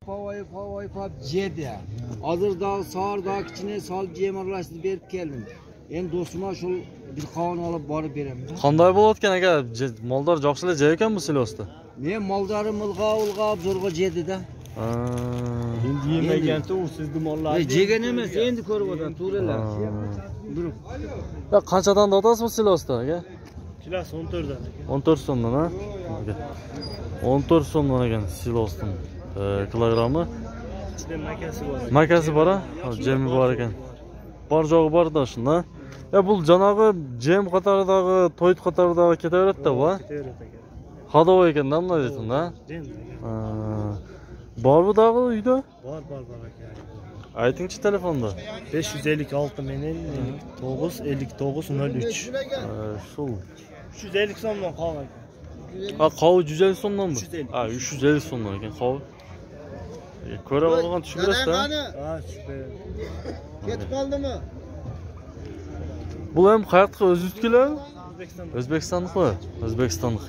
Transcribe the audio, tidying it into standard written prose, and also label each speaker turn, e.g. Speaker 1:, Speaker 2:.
Speaker 1: pavoy jedi. Hozir da sor da kichine sol jem aralashtirib berib keldim. Endi do'stima shul bir qovun olib borib beraman.
Speaker 2: Qanday bo'layotgan aka? Moldor joqchilar jey ekan bu silosda.
Speaker 1: Men moldarim ulg'ab zo'rg'a jedi-da.
Speaker 3: Endi yemaganda u sizni mollarni.
Speaker 1: Jegan emas, endi ko'rib o'tadi, to'ralar.
Speaker 2: Ya qanchadan otasiz bu silosda aka?
Speaker 3: Kilosi 14 dan.
Speaker 2: 14 so'mdan ha? 14 so'mdan ekan silosning kilogrammi.
Speaker 3: İçinde makasi bor.
Speaker 2: Makasi bor ha? Jemi bor ekan. Bor joyi bor-da shunda. Ya bu janovi jem qatoridagi, to'yt qatoridagi ketaveradi-da bu.
Speaker 3: Ketaveradi aka.
Speaker 2: Hadovoy ekanda bunday deysan-da. Bor bu dag'i uyda?
Speaker 3: Bor aka.
Speaker 2: Aytingchi telefonda.
Speaker 3: 556 menen 95903.
Speaker 2: Şul.
Speaker 3: 350 so'mdan qolgan aka.
Speaker 2: Ha, qovi 150 so'mdan mı?
Speaker 3: 350.
Speaker 2: Ha, 350 so'mdan ekan qovi. Ko'ra olgan tushib berasiz-da.
Speaker 3: Ha, tushib.
Speaker 1: Ketib qoldimi?
Speaker 2: Bu ham qayerda o'zingiznikilar?
Speaker 3: O'zbekiston.
Speaker 2: O'zbekistonniki. O'zbekistonniki.